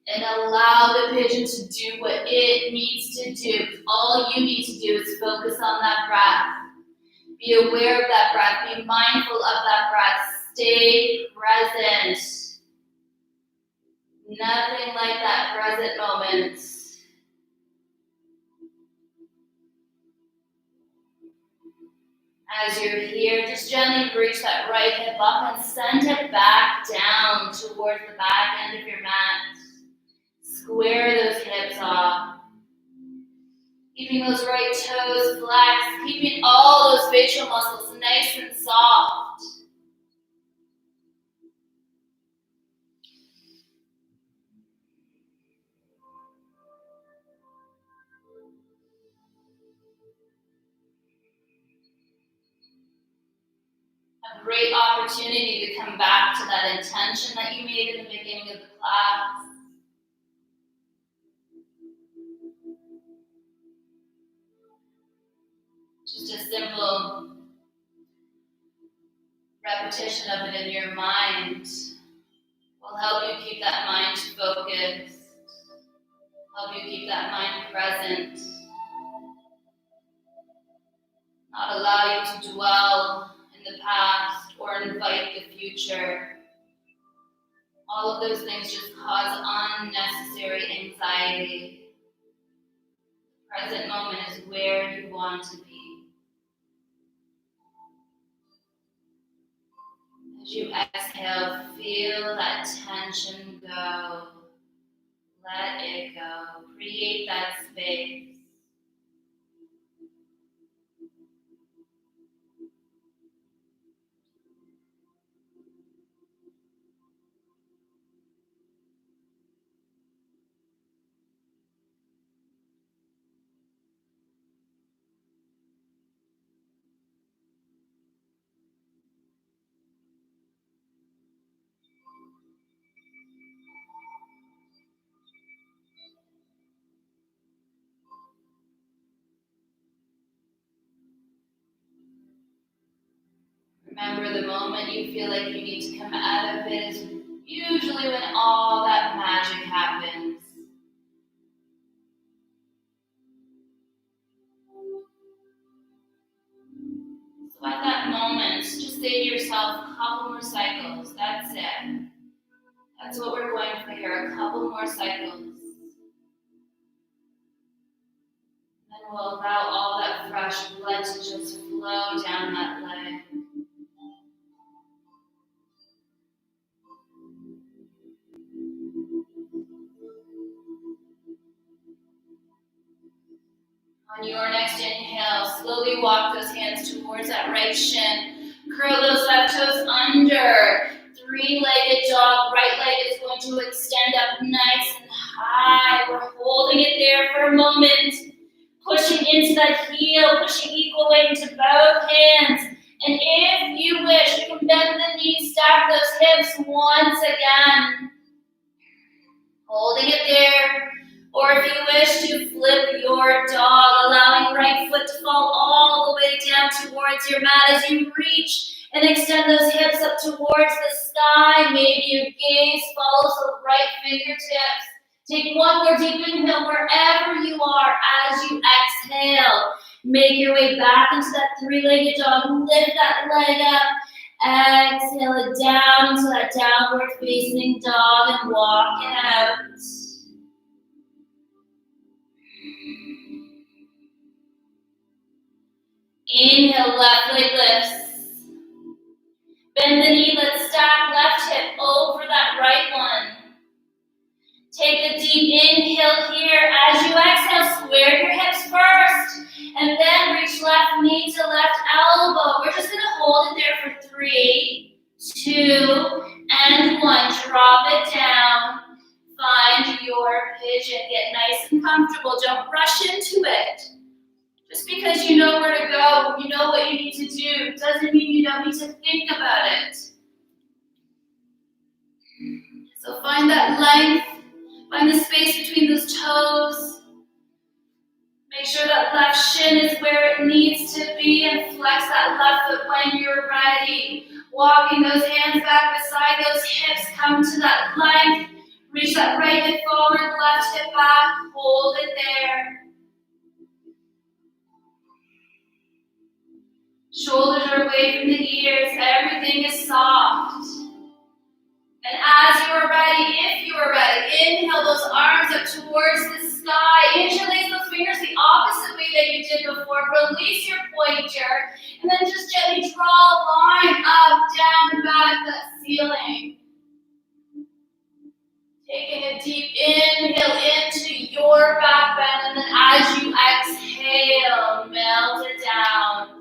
and allow the pigeon to do what it needs to do. All you need to do is focus on that breath. Be aware of that breath. Be mindful of that breath. Stay present. Nothing like that present moment. As you're here, just gently reach that right hip up and send it back down towards the back end of your mat. Square those hips off. Keeping those right toes flexed, keeping all those facial muscles nice and soft. A great opportunity to come back to that intention that you made in the beginning of the class. Just a simple repetition of it in your mind will help you keep that mind focused, help you keep that mind present, not allow you to dwell in the past or invite the future. All of those things just cause unnecessary anxiety. The present moment is where you want to be. As you exhale, feel that tension go. Let it go. Create that space. Remember, the moment you feel like you need to come out of it is usually when all that magic happens. So at that moment, just say to yourself, a couple more cycles, that's it. That's what we're going for here, a couple more cycles. Then we'll allow all that fresh blood to just flow down that leg. On your next inhale, slowly walk those hands towards that right shin. Curl those left toes under. Three-legged dog. Right leg is going to extend up nice and high. We're holding it there for a moment. Pushing into that heel, pushing equal weight into both hands. And if you wish, you can bend the knees, stack those hips once again. Holding it there. Or if you wish to flip your dog, allowing right foot to fall all the way down towards your mat as you reach and extend those hips up towards the sky. Maybe your gaze follows the right fingertips. Take one more deep inhale wherever you are as you exhale. Make your way back into that three-legged dog. Lift that leg up. Exhale it down into that downward facing dog and walk it out. Inhale, left leg lifts. Bend the knee, let's stack left hip over that right one. Take a deep inhale here. As you exhale, square your hips first. And then reach left knee to left elbow. We're just gonna hold it there for 3, 2, and 1. Drop it down. Find your pigeon. Get nice and comfortable. Don't rush into it. Just because you know where to go, you know what you need to do, doesn't mean you don't need to think about it. So find that length, find the space between those toes. Make sure that left shin is where it needs to be and flex that left foot when you're ready. Walking those hands back beside those hips, come to that length. Reach that right hip forward, left hip back, hold it there. Shoulders are away from the ears, everything is soft. And as you are ready, if you are ready, inhale those arms up towards the sky. Interlace those fingers the opposite way that you did before. Release your pointer, and then just gently draw a line up, down, back that ceiling. Taking a deep inhale into your back bend, and then as you exhale, melt it down.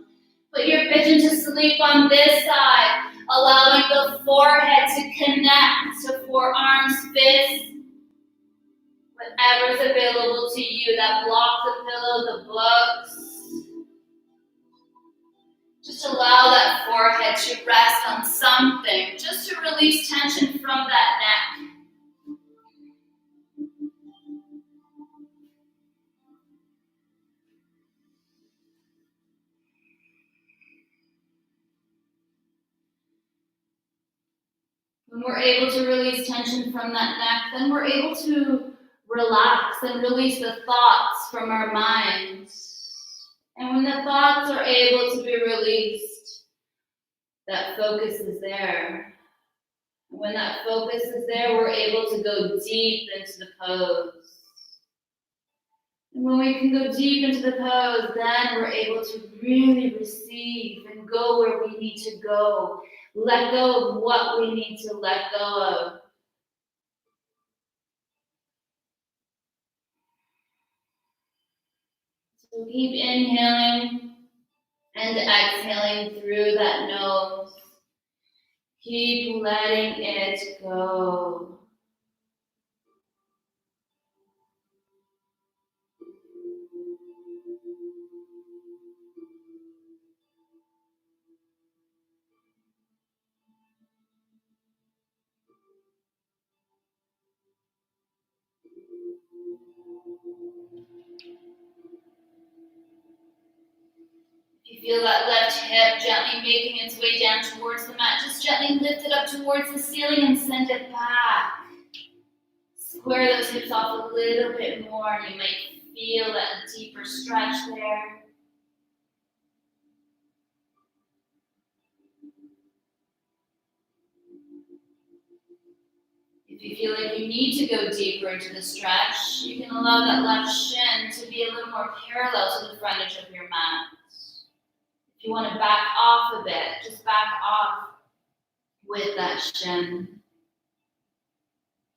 Put your pigeon to sleep on this side, allowing the forehead to connect to forearms, fists, whatever's available to you. That block, the pillow, the books. Just allow that forehead to rest on something, just to release tension from that neck. When we're able to release tension from that neck, then we're able to relax and release the thoughts from our minds. And when the thoughts are able to be released, that focus is there. And when that focus is there, we're able to go deep into the pose. And when we can go deep into the pose, then we're able to really receive and go where we need to go. Let go of what we need to let go of. So keep inhaling and exhaling through that nose. Keep letting it go. If you feel that left hip gently making its way down towards the mat, just gently lift it up towards the ceiling and send it back. Square those hips off a little bit more, and you might feel that deeper stretch there. If you feel like you need to go deeper into the stretch, you can allow that left shin to be a little more parallel to the frontage of your mat. If you want to back off a bit, just back off with that shin.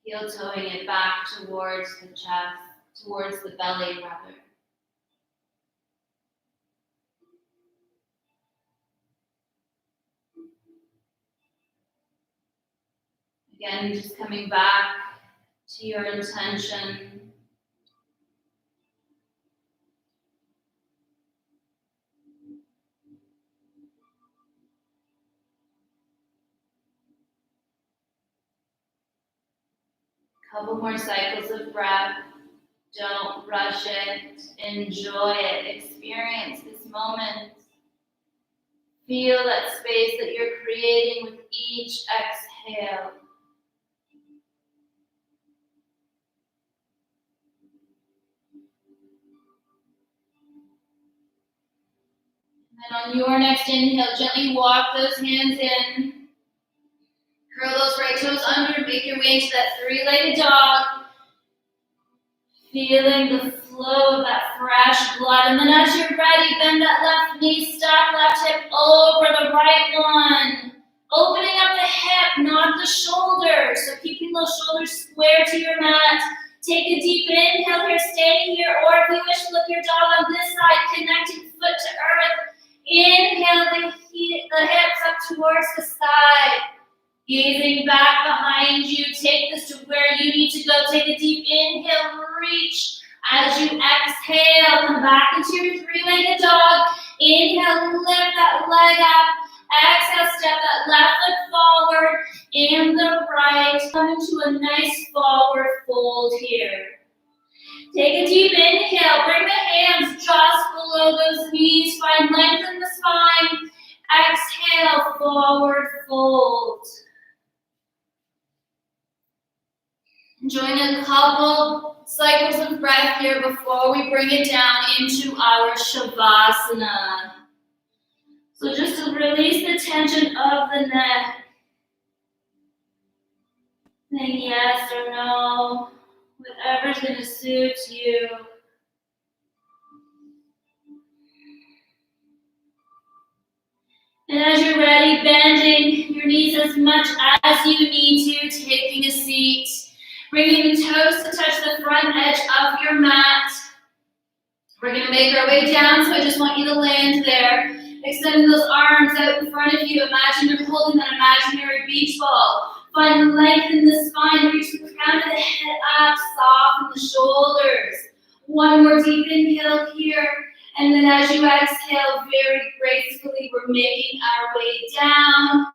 Heel toeing it back towards the chest, towards the belly rather. Again, just coming back to your intention. Couple more cycles of breath. Don't rush it. Enjoy it. Experience this moment. Feel that space that you're creating with each exhale. And on your next inhale, gently walk those hands in. Curl those right toes under, make your way into that three-legged dog. Feeling the flow of that fresh blood. And then as you're ready, bend that left knee, stack left hip over the right one. Open around the shoulders. So keeping those shoulders square to your mat. Take a deep inhale here, staying here, or if you wish, flip your dog on this side, connecting foot to earth. Inhale the hips up towards the sky. Gazing back behind you, take this to where you need to go. Take a deep inhale, reach. As you exhale, come back into your three-legged dog. Inhale, lift that leg up. Exhale, step that left foot forward and the right. Come into a nice forward fold here. Take a deep inhale. Bring the hands just below those knees. Find length in the spine. Exhale, forward fold. Enjoying a couple cycles of breath here before we bring it down into our Shavasana. So just to release the tension of the neck. Saying yes or no, whatever's going to suit you. And as you're ready, bending your knees as much as you need to, taking a seat. Bringing the toes to touch the front edge of your mat. We're going to make our way down, so I just want you to land there. Extending those arms out in front of you. Imagine you're holding that imaginary beach ball. Find length in the spine. Reach the crown of the head up. Soften the shoulders. One more deep inhale here. And then as you exhale, very gracefully, we're making our way down.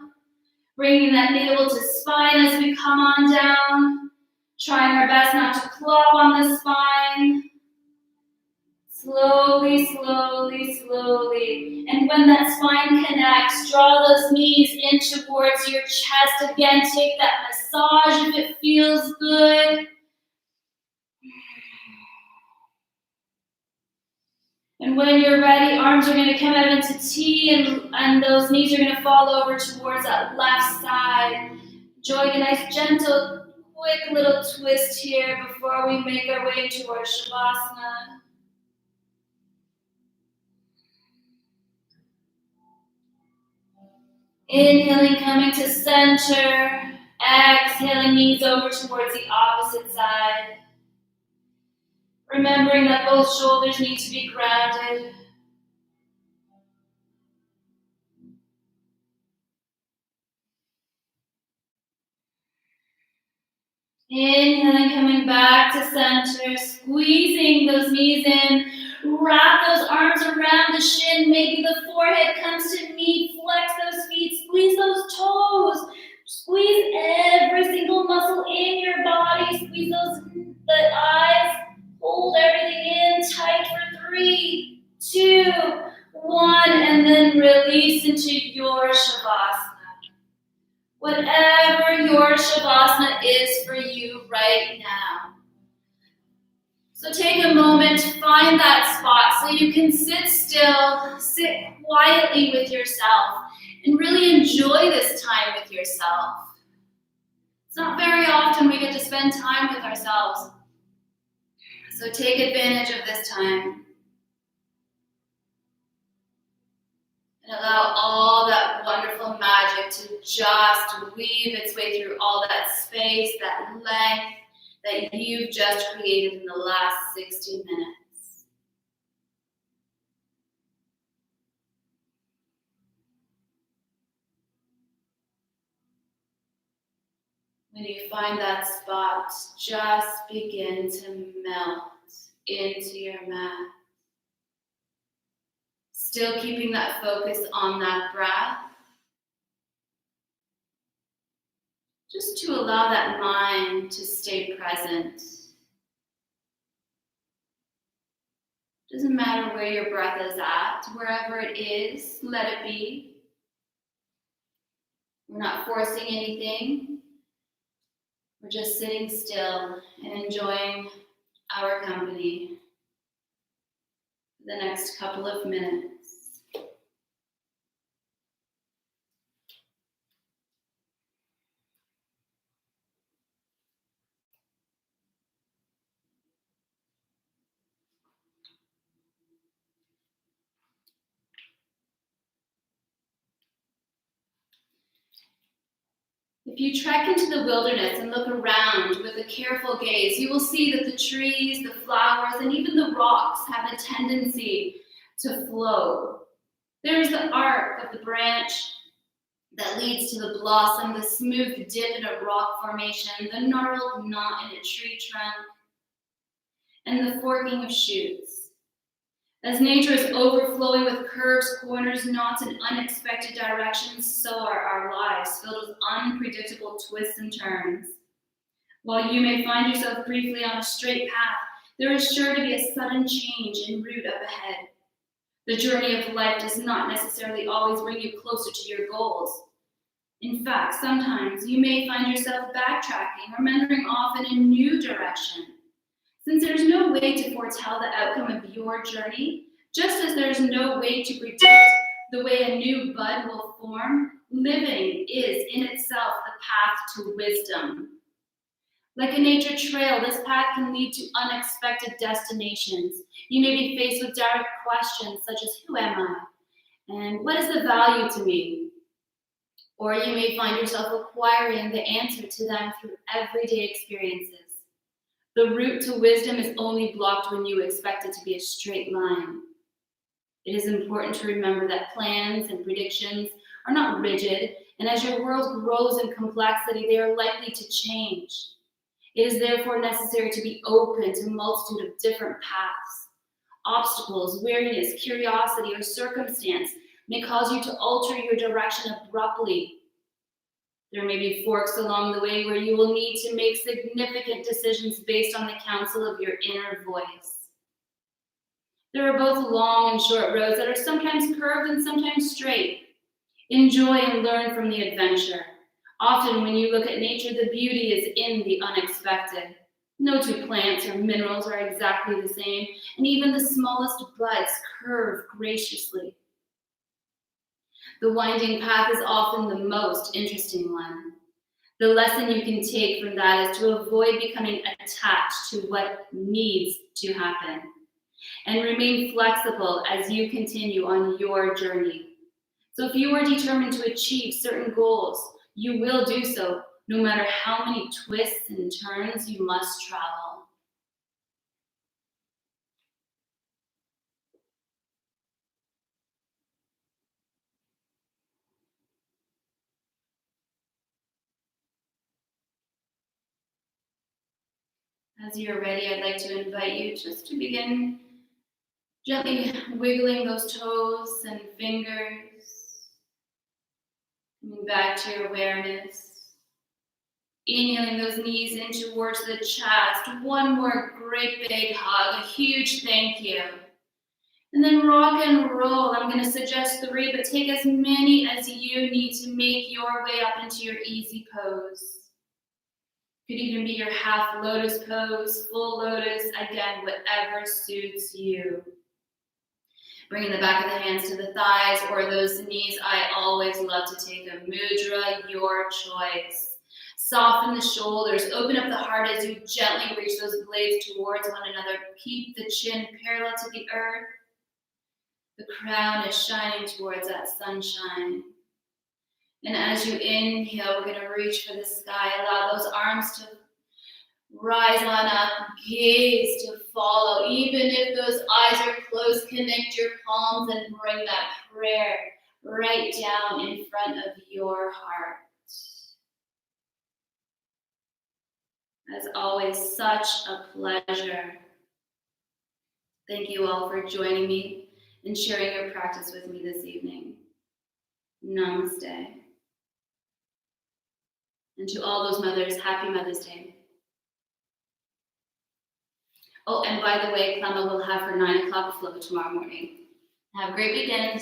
Bringing that navel to spine as we come on down. Trying our best not to claw on the spine. Slowly, slowly, slowly. And when that spine connects, draw those knees in towards your chest. Again, take that massage if it feels good. And when you're ready, arms are going to come out into T, and those knees are going to fall over towards that left side. Enjoy a nice, gentle, quick little twist here before we make our way into our Shavasana. Inhaling, coming to center. Exhaling, knees over towards the opposite side. Remembering that both shoulders need to be grounded. Inhaling, coming back to center, squeezing those knees in. Wrap those arms around the shin. Maybe the forehead comes to meet. Flex those feet. Squeeze those toes. Squeeze every single muscle in your body. Squeeze the eyes. Hold everything in tight for 3, 2, 1, and then release into your Shavasana. Whatever your Shavasana is for you right now. So take a moment to find that spot so you can sit still, sit quietly with yourself, and really enjoy this time with yourself. It's not very often we get to spend time with ourselves. So take advantage of this time. And allow all that wonderful magic to just weave its way through all that space, that length that you've just created in the last 60 minutes. When you find that spot, just begin to melt into your mat. Still keeping that focus on that breath. Just to allow that mind to stay present. Doesn't matter where your breath is at, wherever it is, let it be. We're not forcing anything. We're just sitting still and enjoying our company for the next couple of minutes. If you trek into the wilderness and look around with a careful gaze, you will see that the trees, the flowers, and even the rocks have a tendency to flow. There is the arc of the branch that leads to the blossom, the smooth dip in a rock formation, the gnarled knot in a tree trunk, and the forking of shoots. As nature is overflowing with curves, corners, knots, and unexpected directions, so are our lives, filled with unpredictable twists and turns. While you may find yourself briefly on a straight path, there is sure to be a sudden change en route up ahead. The journey of life does not necessarily always bring you closer to your goals. In fact, sometimes you may find yourself backtracking or meandering off in a new direction. Since there's no way to foretell the outcome of your journey, just as there's no way to predict the way a new bud will form, living is in itself the path to wisdom. Like a nature trail, this path can lead to unexpected destinations. You may be faced with direct questions such as, who am I? And what is the value to me? Or you may find yourself acquiring the answer to them through everyday experiences. The route to wisdom is only blocked when you expect it to be a straight line. It is important to remember that plans and predictions are not rigid, and as your world grows in complexity, they are likely to change. It is therefore necessary to be open to a multitude of different paths. Obstacles, weariness, curiosity, or circumstance may cause you to alter your direction abruptly. There may be forks along the way where you will need to make significant decisions based on the counsel of your inner voice. There are both long and short roads that are sometimes curved and sometimes straight. Enjoy and learn from the adventure. Often when you look at nature, the beauty is in the unexpected. No two plants or minerals are exactly the same, and even the smallest buds curve graciously. The winding path is often the most interesting one. The lesson you can take from that is to avoid becoming attached to what needs to happen and remain flexible as you continue on your journey. So if you are determined to achieve certain goals, you will do so, no matter how many twists and turns you must travel. As you're ready, I'd like to invite you just to begin gently wiggling those toes and fingers, coming back to your awareness. Inhaling those knees in towards the chest. One more great big hug, a huge thank you. And then rock and roll. I'm going to suggest 3, but take as many as you need to make your way up into your easy pose. Could even be your half lotus pose, full lotus, again, whatever suits you. Bringing the back of the hands to the thighs or those knees. I always love to take a mudra, your choice. Soften the shoulders, open up the heart as you gently reach those blades towards one another. Keep the chin parallel to the earth. The crown is shining towards that sunshine. And as you inhale, we're going to reach for the sky. Allow those arms to rise on up, gaze to follow. Even if those eyes are closed, connect your palms and bring that prayer right down in front of your heart. As always, such a pleasure. Thank you all for joining me and sharing your practice with me this evening. Namaste. And to all those mothers, happy Mother's Day. Oh, and by the way, Clemma will have her 9 o'clock flow tomorrow morning. Have a great weekend.